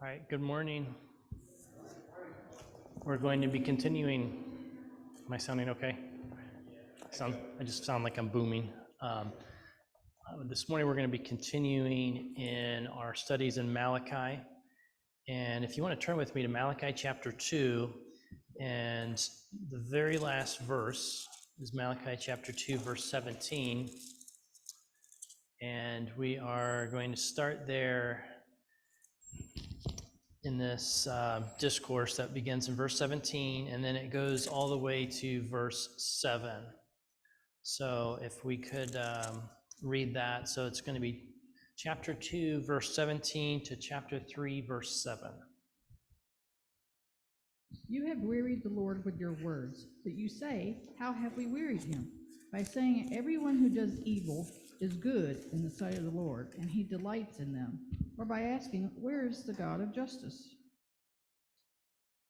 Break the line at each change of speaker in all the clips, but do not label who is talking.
All right, good morning. We're going to be continuing. Am I sounding okay? I just sound like I'm booming. This morning we're going to be continuing in our studies in Malachi. And if you want to turn with me to Malachi chapter 2, and the very last verse is Malachi chapter 2, verse 17. And we are going to start there in this discourse that begins in verse 17, and then it goes all the way to verse 7. So if we could read that. So it's going to be chapter 2, verse 17 to chapter 3, verse 7.
You have wearied the Lord with your words, but you say, how have we wearied him? By saying, everyone who does evil is good in the sight of the Lord, and he delights in them. Or by asking, where is the God of justice?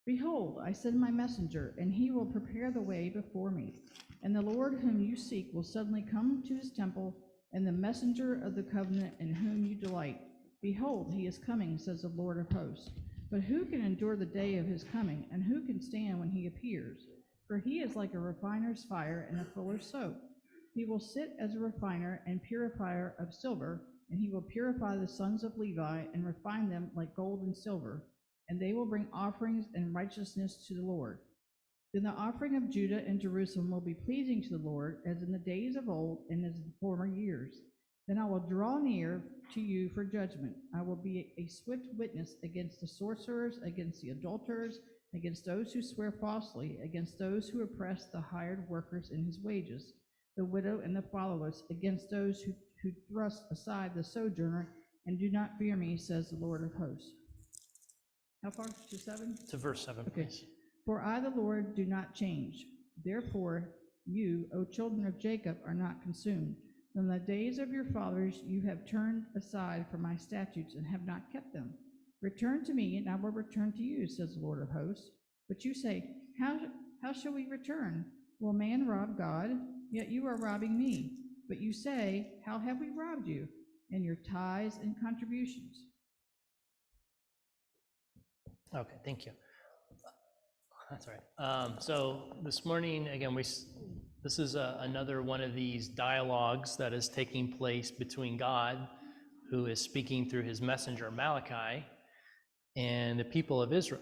Behold, I send my messenger, and he will prepare the way before me. And the Lord whom you seek will suddenly come to his temple, and the messenger of the covenant in whom you delight. Behold, he is coming, says the Lord of hosts. But who can endure the day of his coming, and who can stand when he appears? For he is like a refiner's fire and a fuller's soap. He will sit as a refiner and purifier of silver, and he will purify the sons of Levi and refine them like gold and silver, and they will bring offerings in righteousness to the Lord. Then the offering of Judah and Jerusalem will be pleasing to the Lord, as in the days of old and as in former years. Then I will draw near to you for judgment. I will be a swift witness against the sorcerers, against the adulterers, against those who swear falsely, against those who oppress the hired workers in his wages, the widow and the fatherless, against those who thrust aside the sojourner and do not fear me, says the Lord of hosts. How far? To 7?
To verse 7,
okay.
Please.
For I, the Lord, do not change. Therefore, you, O children of Jacob, are not consumed. From the days of your fathers you have turned aside from my statutes and have not kept them. Return to me, and I will return to you, says the Lord of hosts. But you say, how shall we return? Will man rob God? Yet you are robbing me. But you say, how have we robbed you? And your tithes and contributions.
Okay, thank you. That's all right. So this morning, again, this is another one of these dialogues that is taking place between God, who is speaking through his messenger Malachi, and the people of Israel.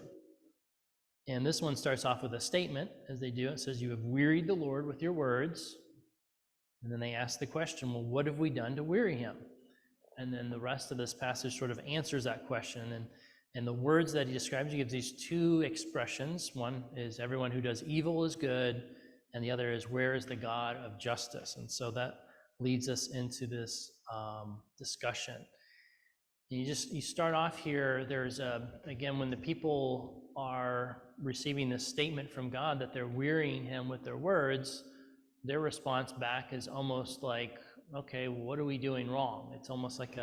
And this one starts off with a statement, as they do. It says, you have wearied the Lord with your words. And then they ask the question, well, what have we done to weary him? And then the rest of this passage sort of answers that question. And the words that he describes, he gives these two expressions. One is everyone who does evil is good, and the other is where is the God of justice? And so that leads us into this discussion. And you start off here, again, when the people are receiving this statement from God that they're wearying him with their words, their response back is almost like, okay, well, what are we doing wrong? It's almost like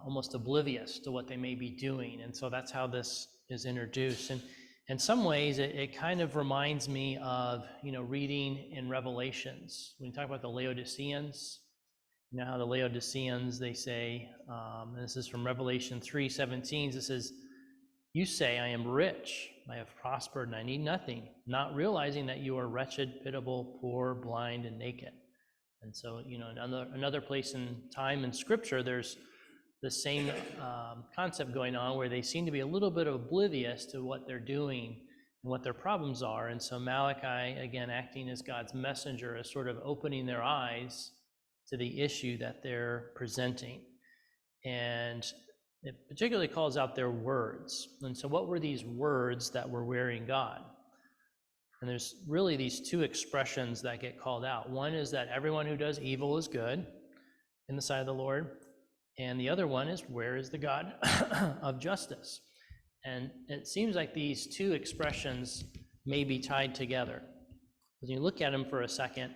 almost oblivious to what they may be doing. And so that's how this is introduced. And in some ways, it kind of reminds me of, reading in Revelations. When you talk about the Laodiceans, you know how the Laodiceans, they say, and this is from Revelation 3:17, it says, you say, I am rich, I have prospered, and I need nothing, not realizing that you are wretched, pitiable, poor, blind, and naked. And so, another place in time in Scripture, there's the same concept going on where they seem to be a little bit oblivious to what they're doing and what their problems are. And so Malachi, again, acting as God's messenger, is sort of opening their eyes to the issue that they're presenting. And it particularly calls out their words. And so what were these words that were wearying God? And there's really these two expressions that get called out. One is that everyone who does evil is good in the sight of the Lord. And the other one is, where is the God of justice? And it seems like these two expressions may be tied together. When you look at them for a second,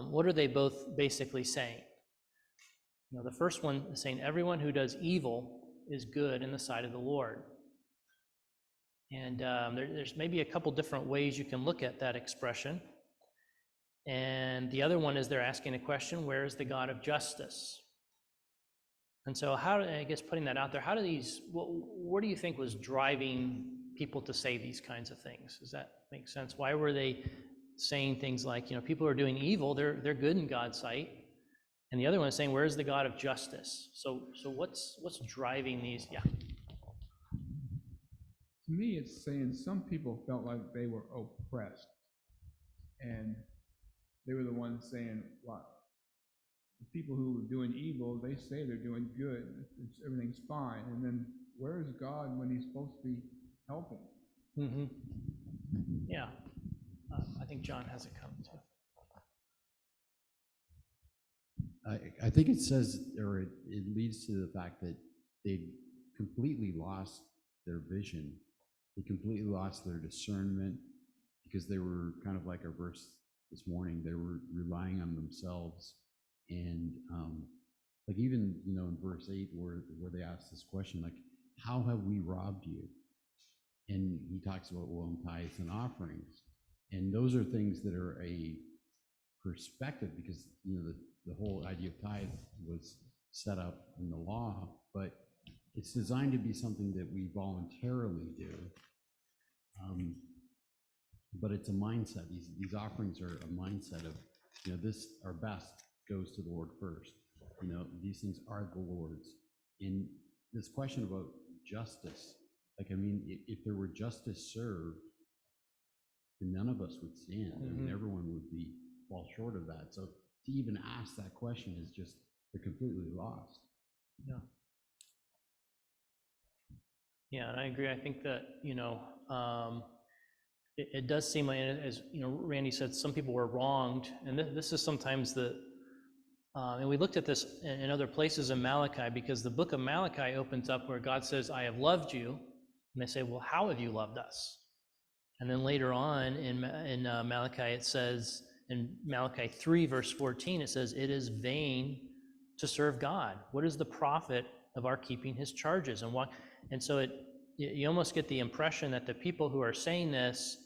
what are they both basically saying? The first one is saying everyone who does evil is good in the sight of the Lord. And there's maybe a couple different ways you can look at that expression. And the other one is they're asking a question, where is the God of justice? And so I guess putting that out there, what do you think was driving people to say these kinds of things? Does that make sense? Why were they saying things like, people are doing evil, they're good in God's sight? And the other one is saying, where's the God of justice? So what's driving these? Yeah.
To me, it's saying some people felt like they were oppressed, and they were the ones saying, "Well, the people who are doing evil, they say they're doing good. Everything's fine." And then, where is God when He's supposed to be helping?
Mm-hmm. Yeah. I think John has a comment too.
I think it says, or it leads to the fact that they completely lost their vision. They completely lost their discernment because they were kind of like our verse this morning. They were relying on themselves. And like even, in verse 8 where they ask this question, like, how have we robbed you? And he talks about, well, tithes and offerings. And those are things that are a perspective because, the whole idea of tithe was set up in the law, but it's designed to be something that we voluntarily do. But it's a mindset. These offerings are a mindset of, this, our best goes to the Lord first. These things are the Lord's. In this question about justice, if there were justice served, then none of us would stand.
Mm-hmm.
Everyone would fall short of that. So to even ask that question is just, they're completely lost.
Yeah. Yeah, and I agree. I think that, it does seem like, as Randy said, some people were wronged, and this is sometimes and we looked at this in other places in Malachi, because the book of Malachi opens up where God says, "I have loved you," and they say, "Well, how have you loved us?" And then later on in Malachi, it says, in Malachi 3, verse 14, it says, "It is vain to serve God. What is the profit of our keeping His charges?" And so you almost get the impression that the people who are saying this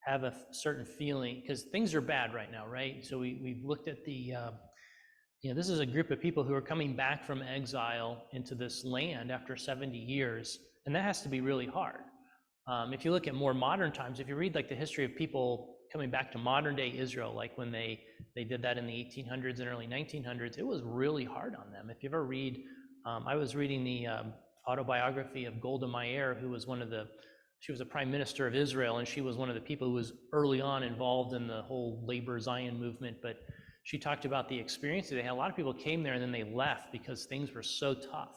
have a certain feeling, because things are bad right now, right? So we've looked at this is a group of people who are coming back from exile into this land after 70 years, and that has to be really hard. If you look at more modern times, if you read like the history of people coming back to modern day Israel, like when they did that in the 1800s and early 1900s, it was really hard on them. If you ever read, I was reading the autobiography of Golda Meir, who was she was a prime minister of Israel, and she was one of the people who was early on involved in the whole labor Zion movement, but she talked about the experience they had. A lot of people came there and then they left because things were so tough.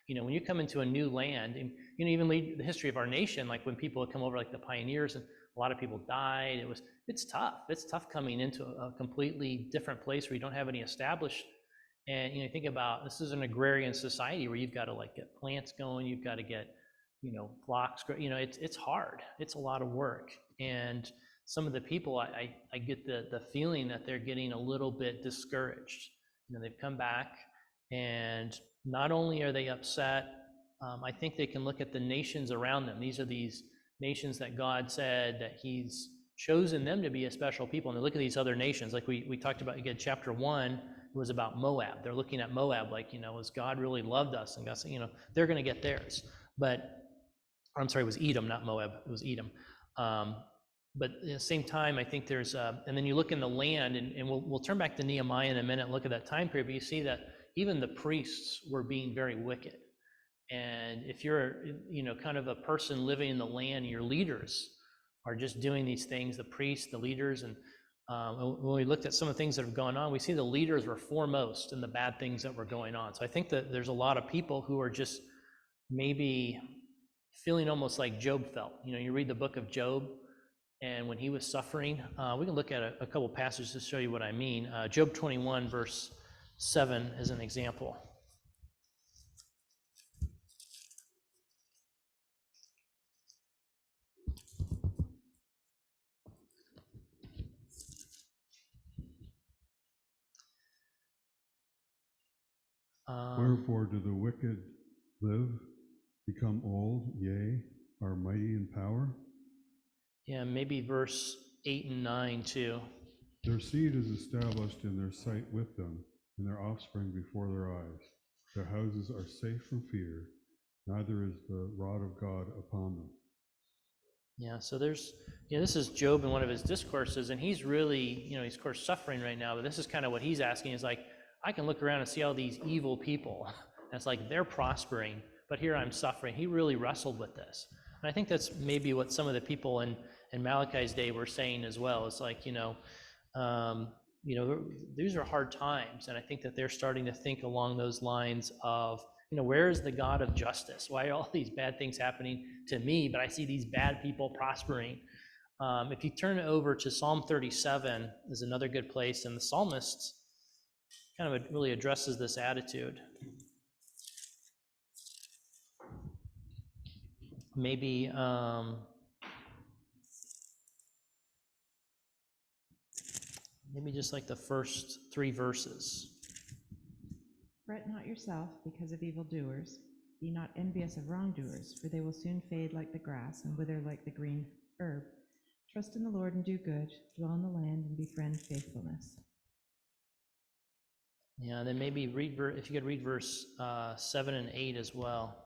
When you come into a new land, and even read the history of our nation, like when people come over, like the pioneers, and a lot of people died. It's tough. It's tough coming into a completely different place where you don't have any established. And think about, this is an agrarian society where you've got to like get plants going, you've got to get flocks. It's hard. It's a lot of work. And some of the people, I get the feeling that they're getting a little bit discouraged. They've come back, and not only are they upset, I think they can look at the nations around them. These are these nations that God said that He's chosen them to be a special people. And they look at these other nations, like we talked about, again, chapter 1, it was about Moab. They're looking at Moab like, has God really loved us? And God said, they're going to get theirs. I'm sorry, it was Edom, not Moab. It was Edom. But at the same time, I think there's, and then you look in the land, and we'll turn back to Nehemiah in a minute and look at that time period, but you see that even the priests were being very wicked. And if you're, kind of a person living in the land, your leaders are just doing these things, the priests, the leaders, and when we looked at some of the things that have gone on, we see the leaders were foremost in the bad things that were going on. So I think that there's a lot of people who are just maybe feeling almost like Job felt. You read the book of Job, and when he was suffering, we can look at a couple passages to show you what I mean. Job 21, verse 7 is an example.
Wherefore do the wicked live, become old, yea, are mighty in power?
Yeah, maybe verse 8 and 9 too.
Their seed is established in their sight with them, and their offspring before their eyes. Their houses are safe from fear, neither is the rod of God upon them.
Yeah, so this is Job in one of his discourses, and he's really, he's of course suffering right now, but this is kind of what he's asking is like, I can look around and see all these evil people. And it's like they're prospering, but here I'm suffering. He really wrestled with this. And I think that's maybe what some of the people in Malachi's day were saying as well. It's like, these are hard times, and I think that they're starting to think along those lines of, where is the God of justice? Why are all these bad things happening to me, but I see these bad people prospering? If you turn over to Psalm 37 is another good place, and the psalmist kind of really addresses this attitude. Maybe just like the first 3 verses.
Fret not yourself because of evildoers. Be not envious of wrongdoers, for they will soon fade like the grass and wither like the green herb. Trust in the Lord and do good. Dwell in the land and befriend faithfulness.
Yeah, and then maybe if you could read verse 7 and 8 as well.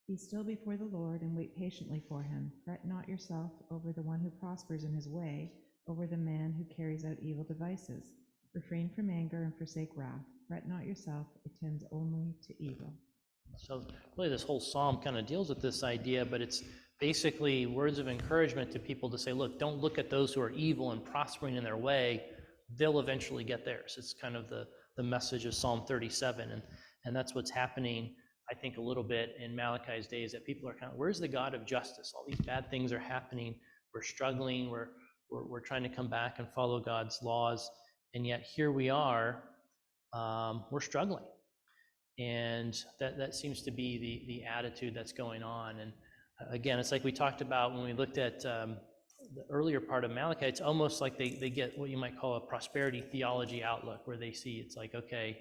Be still before the Lord and wait patiently for him. Fret not yourself over the one who prospers in his way, over the man who carries out evil devices. Refrain from anger and forsake wrath. Fret not yourself, it tends only to evil.
So really this whole psalm kind of deals with this idea, but it's basically words of encouragement to people to say, look, don't look at those who are evil and prospering in their way. They'll eventually get theirs. It's kind of the message of Psalm 37, and that's what's happening, I think, a little bit in Malachi's days, that people are kind of, where's the God of justice? All these bad things are happening. We're struggling. We're trying to come back and follow God's laws, and yet here we are. We're struggling, and that seems to be the attitude that's going on. And again, it's like we talked about when we looked at the earlier part of Malachi. It's almost like they get what you might call a prosperity theology outlook, where they see it's like, okay,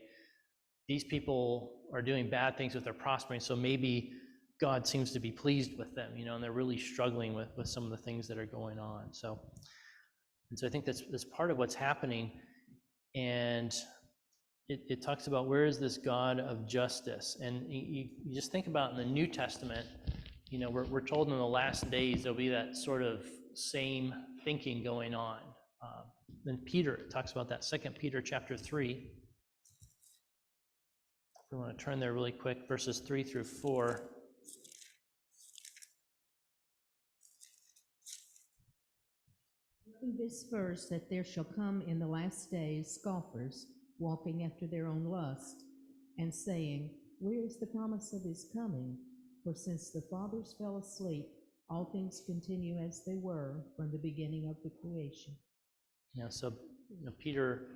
these people are doing bad things with their prospering, so maybe God seems to be pleased with them, and they're really struggling with some of the things that are going on. So I think that's part of what's happening. And it talks about, where is this God of justice? And you just think about in the New Testament, we're told in the last days there'll be that sort of same thinking going on. Then Peter talks about that, 2 Peter chapter 3. If we want to turn there really quick, verses 3 through 4.
In this verse, that there shall come in the last days scoffers, walking after their own lust, and saying, where is the promise of his coming? For since the fathers fell asleep, all things continue as they were from the beginning of the creation.
So Peter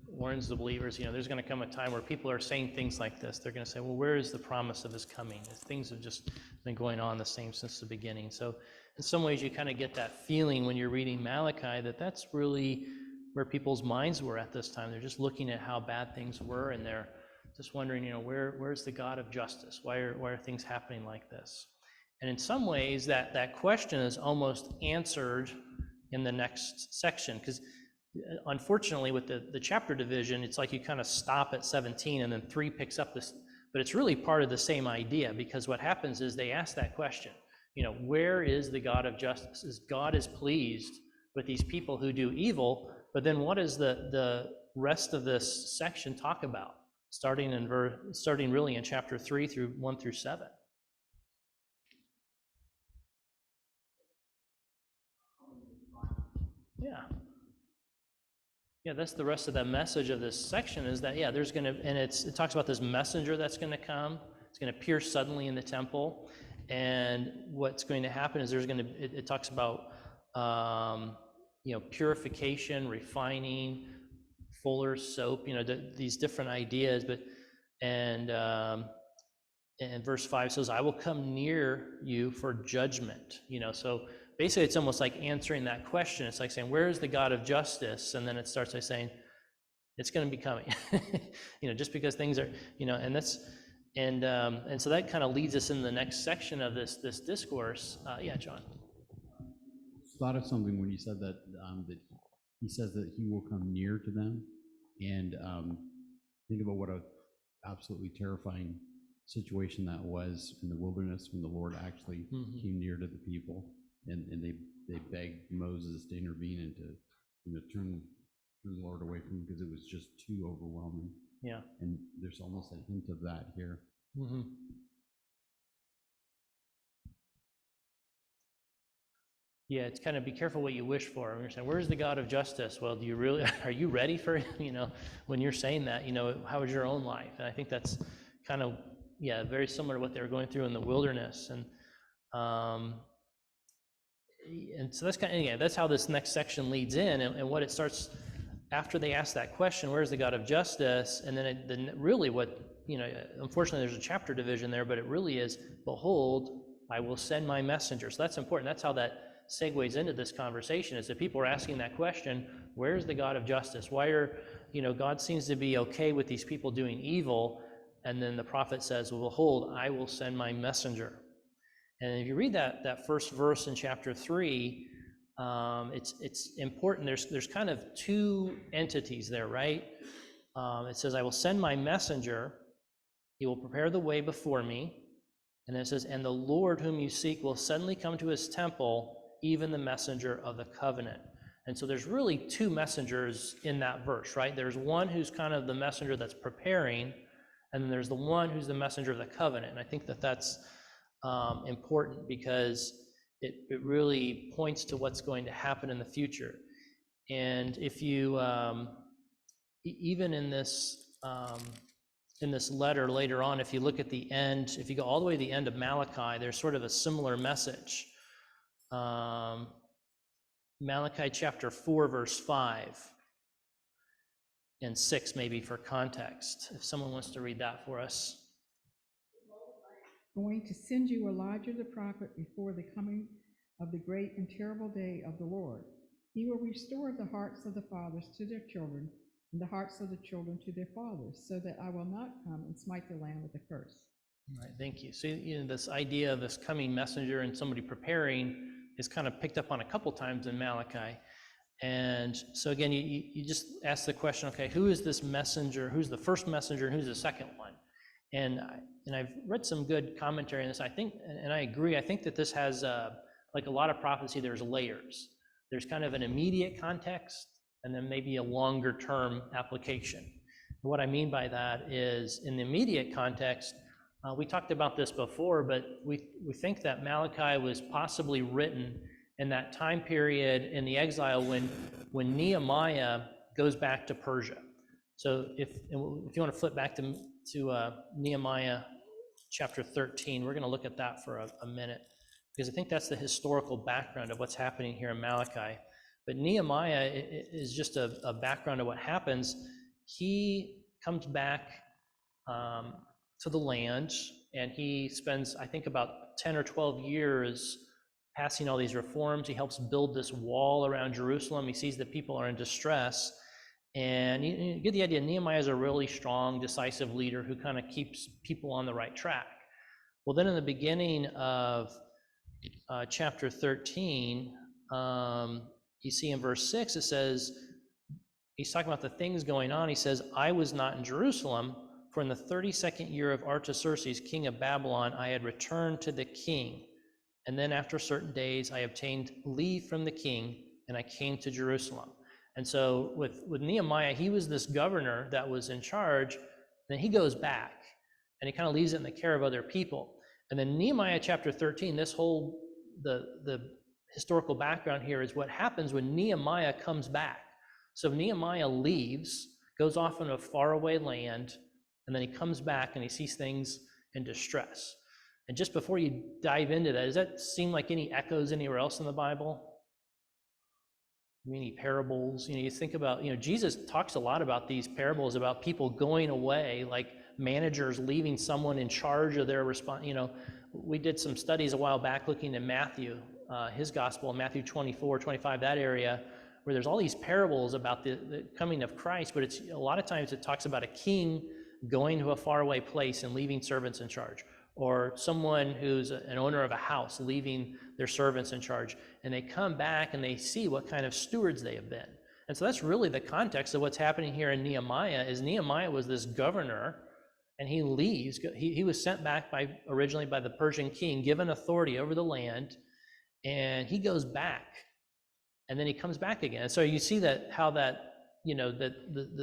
warns the believers, there's going to come a time where people are saying things like this. They're going to say, well, where is the promise of his coming? Things have just been going on the same since the beginning. So in some ways, you kind of get that feeling when you're reading Malachi that that's really where people's minds were at this time. They're just looking at how bad things were, and they're just wondering, where's the God of justice? Why are things happening like this? And in some ways, that question is almost answered in the next section, because unfortunately, with the chapter division, it's like you kind of stop at 17 and then 3 picks up this, but it's really part of the same idea, because what happens is they ask that question, where is the God of justice? God is pleased with these people who do evil, but then what does the rest of this section talk about? Starting really in chapter 3 through 1 through 7. Yeah, that's the rest of the message of this section, is that, there's going to, and it talks about this messenger that's going to come. It's going to appear suddenly in the temple. And what's going to happen is it talks about, purification, refining, fuller's soap, these different ideas. And verse 5 says, I will come near you for judgment. So basically it's almost like answering that question. It's like saying, where is the God of justice? And then it starts by saying, it's going to be coming. Just because things are, and so that kind of leads us in the next section of this discourse. Yeah, John.
Thought of something when you said that he says that he will come near to them, and think about what a absolutely terrifying situation that was in the wilderness when the Lord actually came near to the people, and they begged Moses to intervene and to, you know, turn the Lord away from them because it was just too overwhelming.
Yeah.
And there's almost a hint of that here.
Yeah, it's kind of be careful what you wish for. You're saying, where's the God of justice? Well, do you really, are you ready for him? You know, when you're saying that, you know, how is your own life? And I think that's kind of, yeah, very similar to what they were going through in the wilderness. And so that's kind of, yeah, that's how this next section leads in, and what it starts after they ask that question, where's the God of justice? And then then really what, you know, unfortunately there's a chapter division there, but it really is, behold, I will send my messenger. So that's important. That's how that segues into this conversation, is that people are asking that question, where's the God of justice? Why are, you know, God seems to be okay with these people doing evil, and then the prophet says, well, behold, I will send my messenger. And if you read that first verse in chapter 3, it's important. There's kind of two entities there, right? It says, I will send my messenger, he will prepare the way before me. And then it says, and the Lord whom you seek will suddenly come to his temple, even the messenger of the covenant. And so there's really two messengers in that verse, right? There's one who's kind of the messenger that's preparing, and then there's the one who's the messenger of the covenant. And I think that's important, because it really points to what's going to happen in the future. And if you, even in this letter later on, if you look at the end, if you go all the way to the end of Malachi, there's sort of a similar message. Malachi chapter 4, verse 5 and 6, maybe for context, if someone wants to read that for us.
Going to send you Elijah the prophet before the coming of the great and terrible day of the Lord. He will restore the hearts of the fathers to their children, and the hearts of the children to their fathers, so that I will not come and smite the land with a curse.
All right, thank you. So, you know, this idea of this coming messenger and somebody preparing is kind of picked up on a couple times in Malachi. And so again, you just ask the question, okay, who is this messenger? Who's the first messenger and who's the second one? And I've read some good commentary on this. I think, and I agree, I think that this has, like a lot of prophecy, there's layers. There's kind of an immediate context, and then maybe a longer term application. And what I mean by that is, in the immediate context, we talked about this before, but we think that Malachi was possibly written in that time period in the exile when Nehemiah goes back to Persia. So if you want to flip back to Nehemiah chapter 13, we're going to look at that for a minute, because I think that's the historical background of what's happening here in Malachi. But Nehemiah is just a background of what happens. He comes back to the land, and he spends, I think, about 10 or 12 years passing all these reforms. He helps build this wall around Jerusalem. He sees that people are in distress, and you get the idea. Nehemiah is a really strong, decisive leader who kind of keeps people on the right track. Well, then in the beginning of chapter 13, you see in verse 6, it says, he's talking about the things going on. He says, I was not in Jerusalem, for in the 32nd year of Artaxerxes, king of Babylon, I had returned to the king. And then after certain days, I obtained leave from the king, and I came to Jerusalem. And so with Nehemiah, he was this governor that was in charge, and he goes back, and he kind of leaves it in the care of other people. And then Nehemiah chapter 13, this whole, the historical background here is what happens when Nehemiah comes back. So Nehemiah leaves, goes off in a faraway land, and then he comes back and he sees things in distress. And just before you dive into that, does that seem like any echoes anywhere else in the Bible? Any parables? You think about, Jesus talks a lot about these parables about people going away, like managers leaving someone in charge of their response. We did some studies a while back looking at Matthew, his gospel, Matthew 24, 25, that area, where there's all these parables about the coming of Christ, but it's a lot of times it talks about a king going to a faraway place and leaving servants in charge, or someone who's an owner of a house leaving their servants in charge, and they come back and they see what kind of stewards they have been. And so that's really the context of what's happening here in Nehemiah, is Nehemiah was this governor, and he leaves. He was sent back originally by the Persian king, given authority over the land, and he goes back, and then he comes back again. So you see how the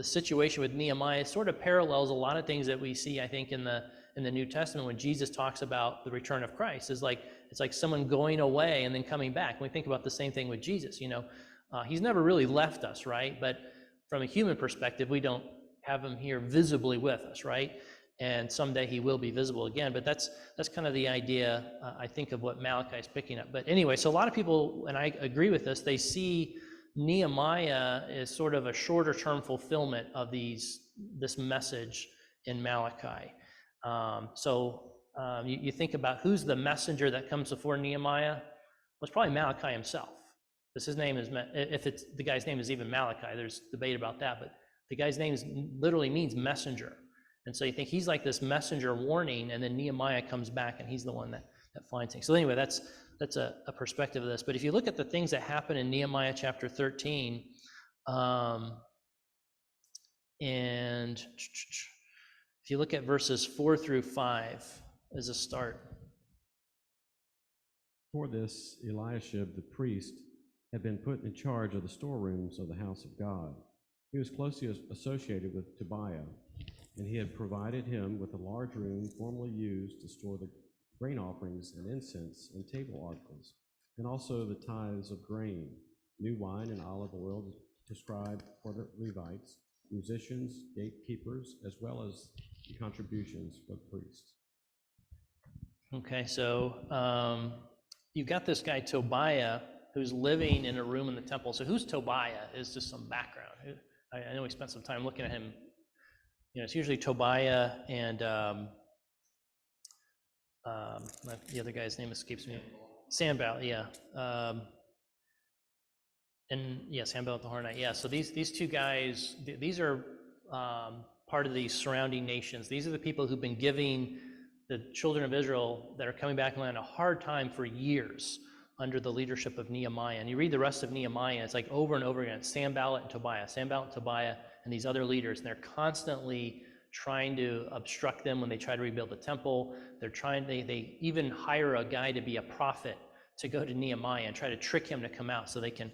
situation with Nehemiah sort of parallels a lot of things that we see, I think, in the New Testament when Jesus talks about the return of Christ. It's like someone going away and then coming back. And we think about the same thing with Jesus. He's never really left us, right? But from a human perspective, we don't have him here visibly with us, right? And someday he will be visible again. But that's kind of the idea, I think, of what Malachi is picking up. But anyway, so a lot of people, and I agree with this, they see Nehemiah as sort of a shorter term fulfillment of this message in Malachi. You think about who's the messenger that comes before Nehemiah? Well, it's probably Malachi himself. Because his name is, if the guy's name is even Malachi, there's debate about that, but the guy's name literally means messenger. And so you think he's like this messenger warning, and then Nehemiah comes back and he's the one that finds things. So anyway, that's a perspective of this. But if you look at the things that happen in Nehemiah chapter 13, and if you look at verses 4 through 5 as a start.
For this, Eliashib the priest had been put in charge of the storerooms of the house of God. He was closely associated with Tobiah, and he had provided him with a large room formerly used to store the grain offerings and incense and table articles, and also the tithes of grain, new wine and olive oil prescribed for the Levites, musicians, gatekeepers, as well as the contributions for the priests.
Okay, so you've got this guy Tobiah who's living in a room in the temple. So who's Tobiah is just some background. I know we spent some time looking at him. It's usually Tobiah and the other guy's name escapes me. Sanballat, yeah. Sanballat the Horonite, yeah. So these two guys, these are part of these surrounding nations. These are the people who've been giving the children of Israel that are coming back in land a hard time for years under the leadership of Nehemiah. And you read the rest of Nehemiah, it's like over and over again. It's Sanballat and Tobiah, and these other leaders, and they're constantly trying to obstruct them when they try to rebuild the temple. They even hire a guy to be a prophet to go to Nehemiah and try to trick him to come out so they can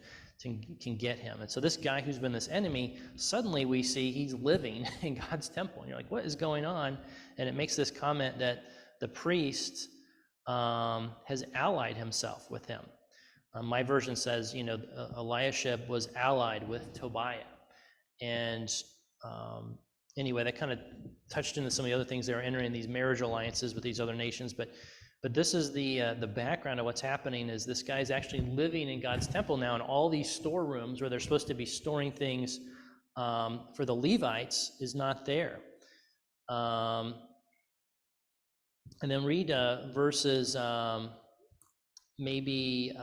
get him. And so this guy who's been this enemy, suddenly we see he's living in God's temple. And you're like, what is going on? And it makes this comment that the priest has allied himself with him. My version says, Eliashib was allied with Tobiah. And anyway, that kind of touched into some of the other things. They were entering these marriage alliances with these other nations. But this is the background of what's happening is this guy's actually living in God's temple now in all these storerooms where they're supposed to be storing things for the Levites is not there. And then read verses maybe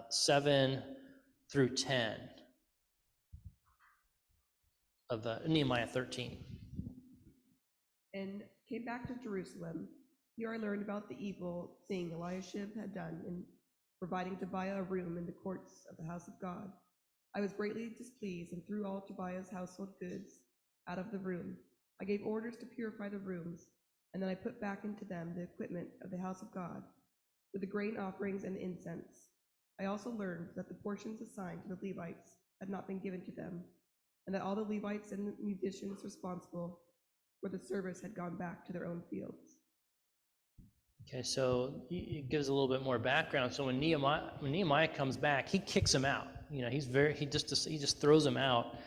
7 through 10 of the Nehemiah 13.
And came back to Jerusalem. Here I learned about the evil thing Eliashib had done in providing Tobiah a room in the courts of the house of God. I was greatly displeased and threw all Tobiah's household goods out of the room. I gave orders to purify the rooms, and then I put back into them the equipment of the house of God, with the grain offerings and the incense. I also learned that the portions assigned to the Levites had not been given to them, and that all the Levites and the musicians responsible for the service had gone back to their own fields.
Okay, so it gives a little bit more background. So when Nehemiah comes back, he kicks him out. He just throws him out,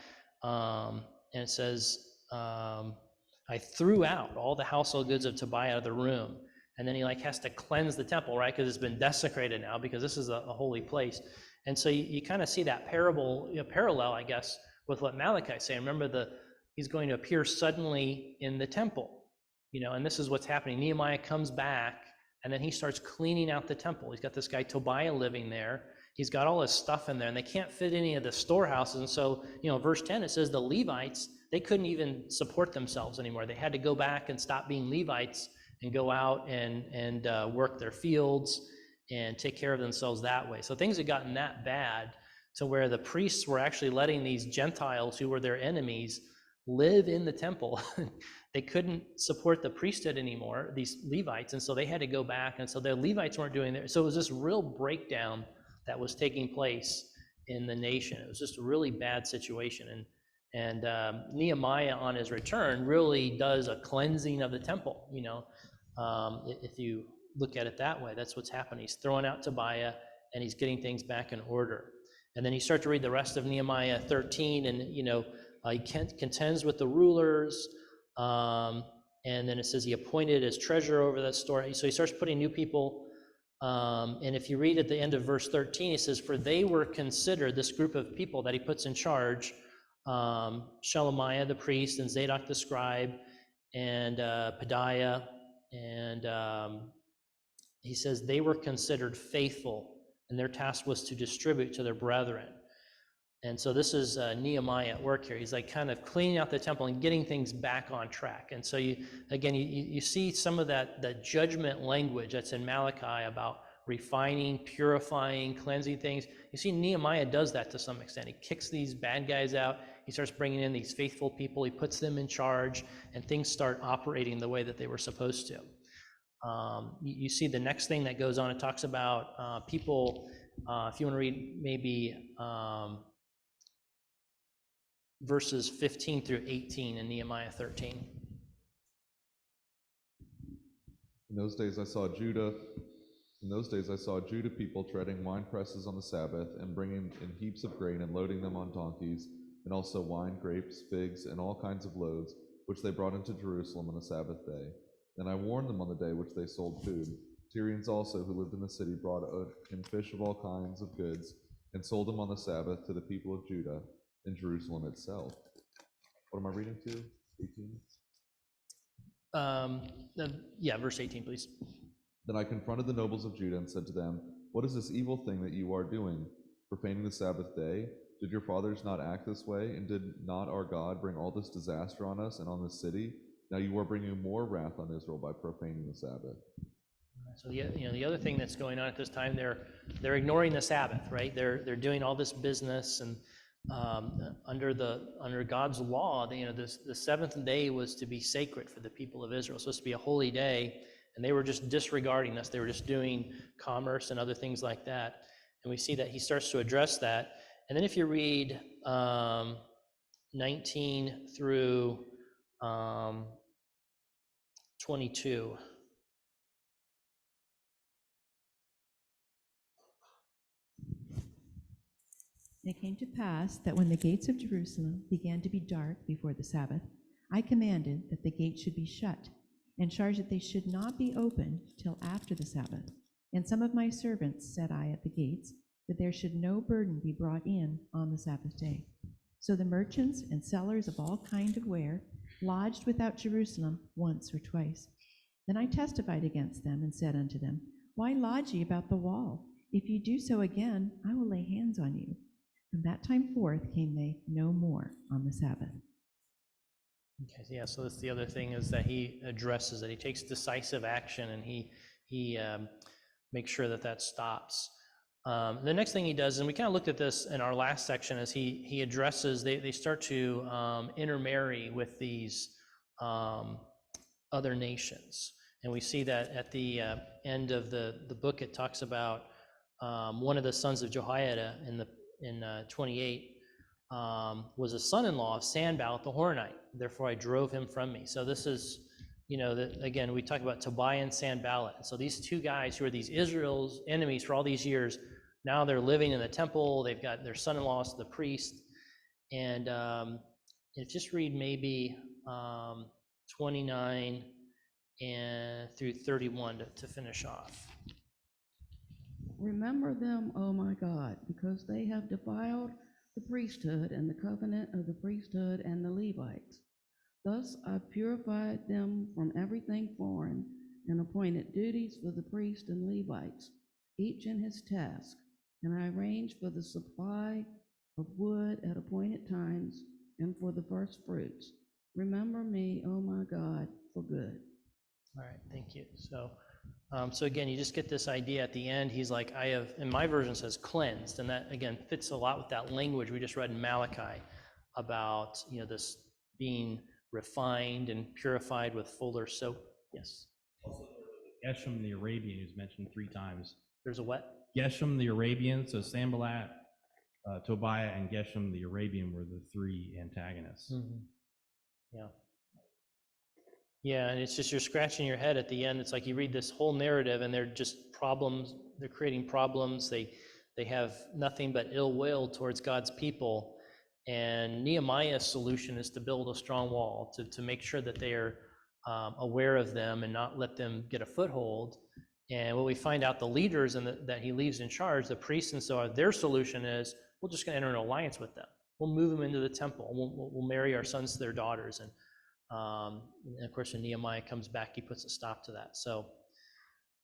and it says, I threw out all the household goods of Tobiah out of the room. And then he has to cleanse the temple, right? Because it's been desecrated now because this is a holy place. And so you kind of see that parallel, I guess, with what Malachi is saying. Remember, he's going to appear suddenly in the temple, and this is what's happening. Nehemiah comes back, and then he starts cleaning out the temple. He's got this guy Tobiah living there. He's got all his stuff in there, and they can't fit any of the storehouses. And so, verse 10, it says the Levites, they couldn't even support themselves anymore. They had to go back and stop being Levites and go out and work their fields and take care of themselves that way. So things had gotten that bad to where the priests were actually letting these Gentiles who were their enemies live in the temple. They couldn't support the priesthood anymore, these Levites, and so they had to go back, and so the Levites weren't doing it. So it was this real breakdown that was taking place in the nation. It was just a really bad situation, and Nehemiah on his return really does a cleansing of the temple. If you look at it that way, that's what's happening. He's throwing out Tobiah, and he's getting things back in order. And then you start to read the rest of Nehemiah 13, and he contends with the rulers, and then it says he appointed as treasurer over that store. So he starts putting new people. And if you read at the end of verse 13, he says, "For they were considered," this group of people that he puts in charge, Shelemiah the priest and Zadok the scribe and Pedaiah, and he says they were considered faithful, and their task was to distribute to their brethren. And so this is Nehemiah at work here. He's like kind of cleaning out the temple and getting things back on track. And so you see some of that judgment language that's in Malachi about refining, purifying, cleansing things. You see Nehemiah does that to some extent. He kicks these bad guys out. He starts bringing in these faithful people. He puts them in charge, and things start operating the way that they were supposed to. You see the next thing that goes on, it talks about people, if you want to read maybe verses 15 through 18 in Nehemiah 13.
In those days I saw Judah people treading wine presses on the Sabbath and bringing in heaps of grain and loading them on donkeys, and also wine, grapes, figs, and all kinds of loads, which they brought into Jerusalem on the Sabbath day. Then I warned them on the day which they sold food. Tyrians also, who lived in the city, brought in fish of all kinds of goods, and sold them on the Sabbath to the people of Judah in Jerusalem itself. What am I reading to? 18?
Yeah, verse 18, please.
Then I confronted the nobles of Judah and said to them, "What is this evil thing that you are doing, profaning the Sabbath day? Did your fathers not act this way, and did not our God bring all this disaster on us and on this city? Now you are bringing more wrath on Israel by profaning the Sabbath."
So the other thing that's going on at this time, they're ignoring the Sabbath, right? They're doing all this business, and under God's law, the seventh day was to be sacred for the people of Israel. It's supposed to be a holy day, and they were just disregarding this. They were just doing commerce and other things like that. And we see that he starts to address that. And then if you read 19 through 22.
And it came to pass that when the gates of Jerusalem began to be dark before the Sabbath, I commanded that the gates should be shut, and charged that they should not be opened till after the Sabbath. And some of my servants set I at the gates, that there should no burden be brought in on the Sabbath day. So the merchants and sellers of all kind of ware lodged without Jerusalem once or twice. Then I testified against them and said unto them, Why lodge ye about the wall? If ye do so again, I will lay hands on you. From that time forth came they no more on the Sabbath.
Okay, yeah, so that's the other thing, is that he addresses it. He takes decisive action, and he makes sure that stops. The next thing he does, and we kind of looked at this in our last section, is he addresses, they start to intermarry with these other nations. And we see that at the end of the book, it talks about one of the sons of Jehoiada in 28 was a son-in-law of Sanballat the Horonite. Therefore I drove him from me. So this is, again, we talk about Tobiah and Sanballat. So these two guys who are these Israel's enemies for all these years, now they're living in the temple. They've got their son-in-laws, the priest. And just read maybe 29 and through 31 to finish off.
Remember them, O my God, because they have defiled the priesthood and the covenant of the priesthood and the Levites. Thus I purified them from everything foreign and appointed duties for the priests and Levites, each in his task. And I arranged for the supply of wood at appointed times and for the first fruits. Remember me, O my God, for good.
All right, thank you. So again, you just get this idea at the end. He's like, I have, in my version says cleansed, and that again fits a lot with that language we just read in Malachi about this being refined and purified with fuller soap. Yes.
Geshem the Arabian is mentioned 3 times.
There's a what?
Geshem the Arabian, so Sanballat, Tobiah, and Geshem the Arabian were the 3 antagonists.
Yeah. Yeah, and it's just you're scratching your head at the end. It's like you read this whole narrative and they're just problems. They're creating problems. They have nothing but ill will towards God's people. And Nehemiah's solution is to build a strong wall, to make sure that they are aware of them and not let them get a foothold. And what we find out, the leaders and that he leaves in charge, the priests and so on, their solution is, we're just going to enter an alliance with them. We'll move them into the temple. We'll marry our sons to their daughters. And of course, when Nehemiah comes back, he puts a stop to that. So,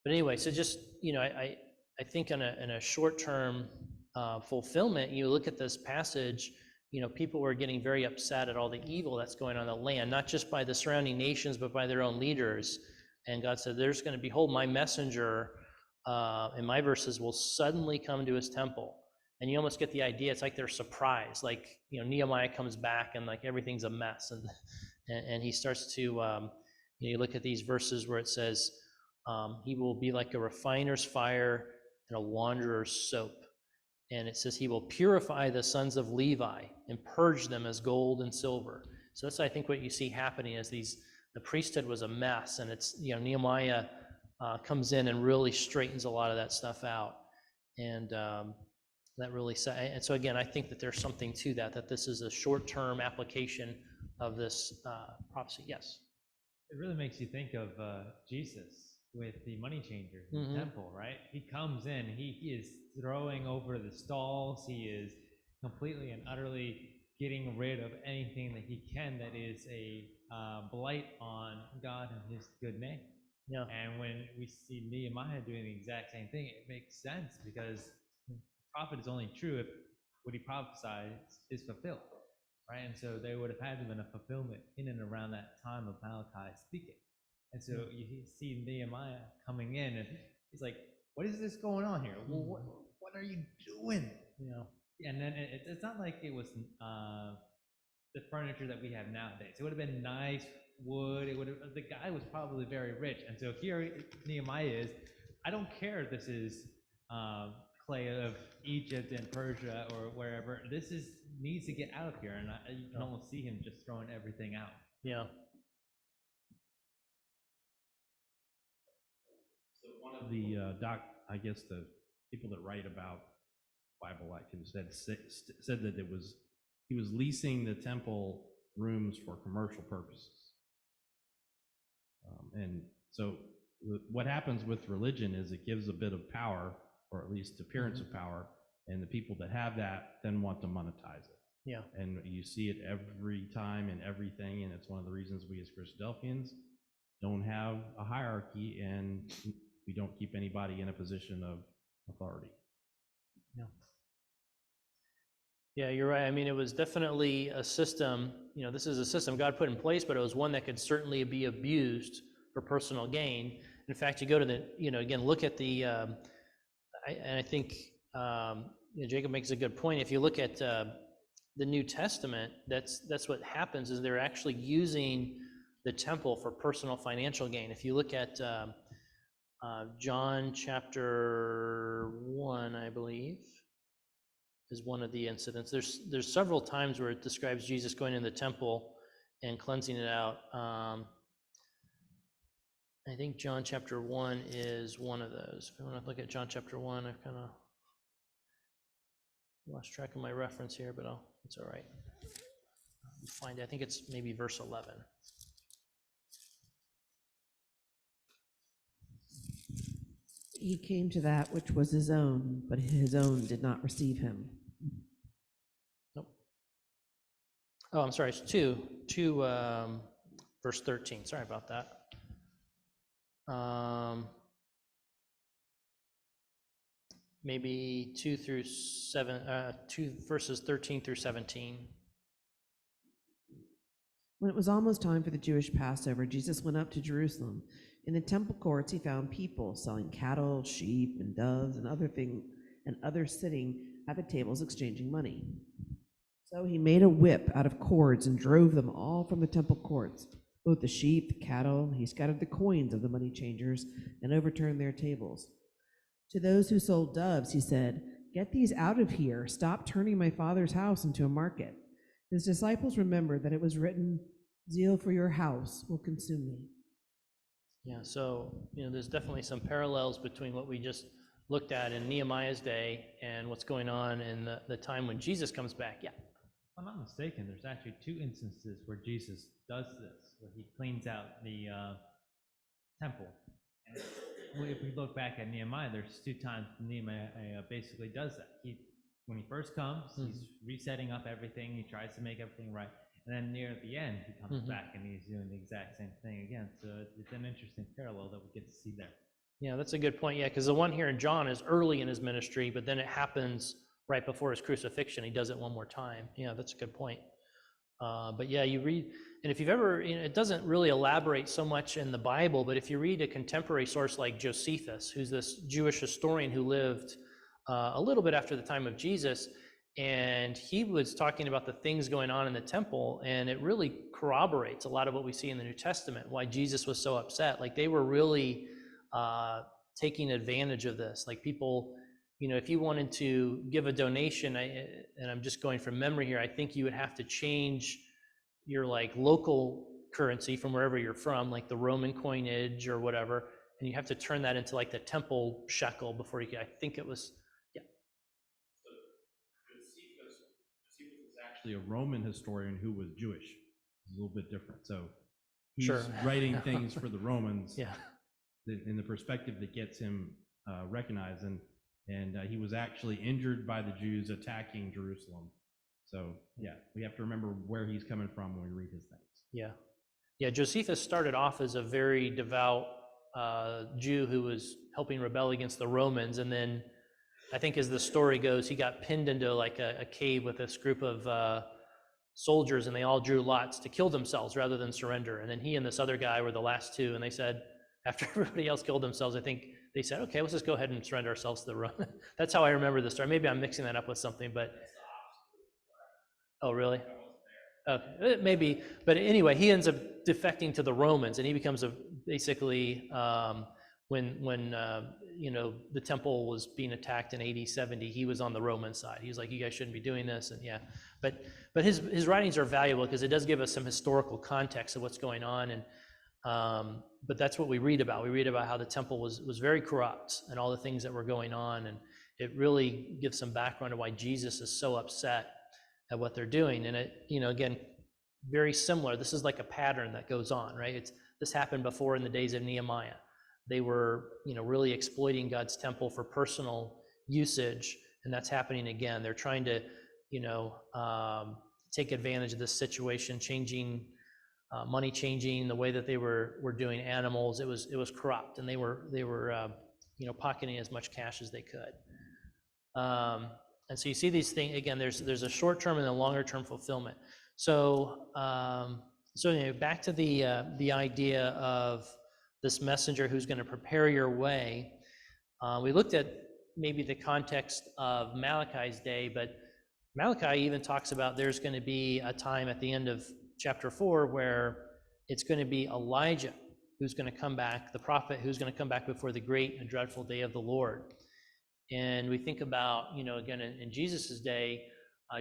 but anyway, so just, I think in a short-term fulfillment, you look at this passage, people were getting very upset at all the evil that's going on in the land, not just by the surrounding nations, but by their own leaders. And God said, there's going to, behold, my messenger, in my verses, will suddenly come to his temple. And you almost get the idea, it's like they're surprised. Like, Nehemiah comes back and like everything's a mess. And he starts to, you look at these verses where it says, he will be like a refiner's fire and a launderer's soap. And it says he will purify the sons of Levi and purge them as gold and silver. So that's, I think, what you see happening is the priesthood was a mess. And it's, Nehemiah comes in and really straightens a lot of that stuff out. And that really, and so again, I think that there's something to that this is a short-term application of this prophecy. Yes?
It really makes you think of Jesus with the money changers in the temple, right? He comes in, he is throwing over the stalls, he is completely and utterly getting rid of anything that he can that is a blight on God and his good name.
Yeah.
And when we see Nehemiah doing the exact same thing, it makes sense because the prophet is only true if what he prophesies is fulfilled, right? And so there would have had to have been a fulfillment in and around that time of Malachi speaking. And so you see Nehemiah coming in and he's like, what is this going on here? Well, what are you doing? And then it's not like it was the furniture that we have nowadays. It would have been nice wood. The guy was probably very rich. And so here Nehemiah is, I don't care if this is clay of Egypt and Persia or wherever. This needs to get out of here. And you can almost see him just throwing everything out.
Yeah.
So one of the I guess the people that write about Bible activity said that he was leasing the temple rooms for commercial purposes. And so what happens with religion is it gives a bit of power, or at least appearance of power, and the people that have that then want to monetize it.
Yeah.
And you see it every time in everything, and it's one of the reasons we as Christadelphians don't have a hierarchy and we don't keep anybody in a position of authority.
Yeah. Yeah, you're right. I mean, it was definitely a system, this is a system God put in place, but it was one that could certainly be abused for personal gain. In fact, you go to again, look at the, and I think Jacob makes a good point. If you look at the New Testament, that's what happens is they're actually using the temple for personal financial gain. If you look at John chapter 1, I believe, is one of the incidents. There's several times where it describes Jesus going in the temple and cleansing it out. I think John chapter 1 is one of those. If you want to look at John chapter 1, I've kind of lost track of my reference here, but it's all right. Find it. I think it's maybe verse 11.
He came to that which was his own, but his own did not receive him.
Nope. Oh, I'm sorry. It's 2 verse 13. Sorry about that. Maybe 2 through 7, 2 verses 13 through 17.
When it was almost time for the Jewish Passover, Jesus went up to Jerusalem. In the temple courts, he found people selling cattle, sheep, and doves, and others sitting at the tables exchanging money. So he made a whip out of cords and drove them all from the temple courts, both the sheep, the cattle. He scattered the coins of the money changers and overturned their tables. To those who sold doves, he said, "Get these out of here. Stop turning my father's house into a market." His disciples remembered that it was written, "Zeal for your house will consume me."
Yeah, so, there's definitely some parallels between what we just looked at in Nehemiah's day and what's going on in the time when Jesus comes back. Yeah.
If I'm not mistaken, there's actually 2 instances where Jesus does this, where he cleans out the temple. And if we look back at Nehemiah, there's 2 times Nehemiah basically does that. When he first comes, he's resetting up everything. He tries to make everything right. And then near the end, he comes back and he's doing the exact same thing again. So it's an interesting parallel that we get to see there.
Yeah, that's a good point. Yeah, because the one here in John is early in his ministry, but then it happens right before his crucifixion. He does it one more time. Yeah, that's a good point. But yeah, you read, and if you've ever, it doesn't really elaborate so much in the Bible, but if you read a contemporary source like Josephus, who's this Jewish historian who lived a little bit after the time of Jesus, and he was talking about the things going on in the temple, and it really corroborates a lot of what we see in the New Testament, why Jesus was so upset. Like, they were really taking advantage of this. Like, people, if you wanted to give a donation, and I'm just going from memory here, I think you would have to change your local currency from wherever you're from, like the Roman coinage or whatever, and you have to turn that into the temple shekel before you can, I think it was, yeah.
Josephus was actually a Roman historian who was Jewish. It's a little bit different. So he's writing things for the Romans
Yeah.
in the perspective that gets him recognized. And he was actually injured by the Jews attacking Jerusalem. So yeah, we have to remember where he's coming from when we read his things.
Yeah. Yeah, Josephus started off as a very devout Jew who was helping rebel against the Romans, and then I think as the story goes, he got pinned into a cave with this group of soldiers, and they all drew lots to kill themselves rather than surrender. And then he and this other guy were the last 2, and they said, after everybody else killed themselves, I think they said, okay, let's just go ahead and surrender ourselves to the Romans. That's how I remember the story. Maybe I'm mixing that up with something, but... Oh, really? Okay, maybe. But anyway, he ends up defecting to the Romans, and he becomes basically, when the temple was being attacked in AD 70, he was on the Roman side. He was like, you guys shouldn't be doing this, and yeah. But his writings are valuable because it does give us some historical context of what's going on, and but that's what we read about. We read about how the temple was very corrupt and all the things that were going on, and it really gives some background to why Jesus is so upset at what they're doing. And it, again, very similar. This is like a pattern that goes on, right? This happened before in the days of Nehemiah. They were, really exploiting God's temple for personal usage, and that's happening again. They're trying to, take advantage of this situation, changing money, changing the way that they were doing animals. It was corrupt, and they were pocketing as much cash as they could. And so you see these things again. There's a short-term and a longer-term fulfillment. So anyway, back to the idea of this messenger who's going to prepare your way. We looked at maybe the context of Malachi's day, but Malachi even talks about there's going to be a time at the end of chapter 4 where it's going to be Elijah who's going to come back, the prophet who's going to come back before the great and dreadful day of the Lord. And we think about, again, in Jesus' day,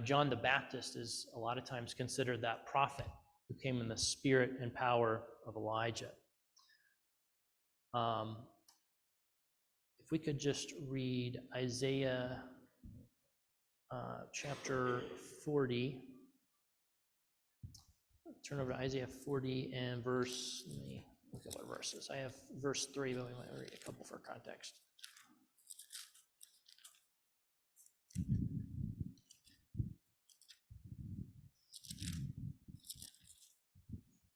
John the Baptist is a lot of times considered that prophet who came in the spirit and power of Elijah. If we could just read Isaiah chapter 40. Turn over to Isaiah 40 and verse, let me look at what verses. I have verse 3, but we might read a couple for context.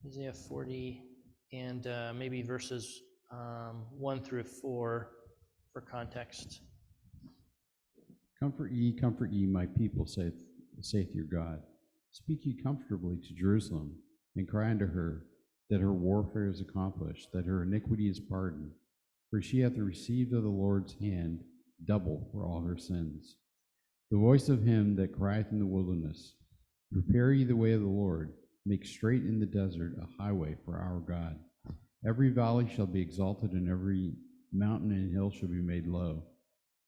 Isaiah 40 and maybe verses 1 through 4 for context.
Comfort ye, my people, saith your God. Speak ye comfortably to Jerusalem, and cry unto her that her warfare is accomplished, that her iniquity is pardoned. For she hath received of the Lord's hand double for all her sins. The voice of him that crieth in the wilderness, Prepare ye the way of the Lord, make straight in the desert a highway for our God. Every valley shall be exalted, and every mountain and hill shall be made low,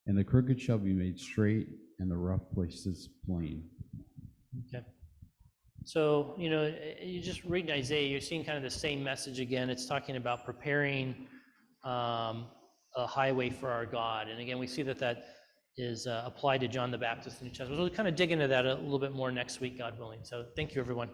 and the crooked shall be made straight, and the rough places plain.
Okay. So, you just read Isaiah, you're seeing kind of the same message again. It's talking about preparing a highway for our God. And again, we see that is applied to John the Baptist in the New Testament. So we'll kind of dig into that a little bit more next week, God willing. So thank you, everyone.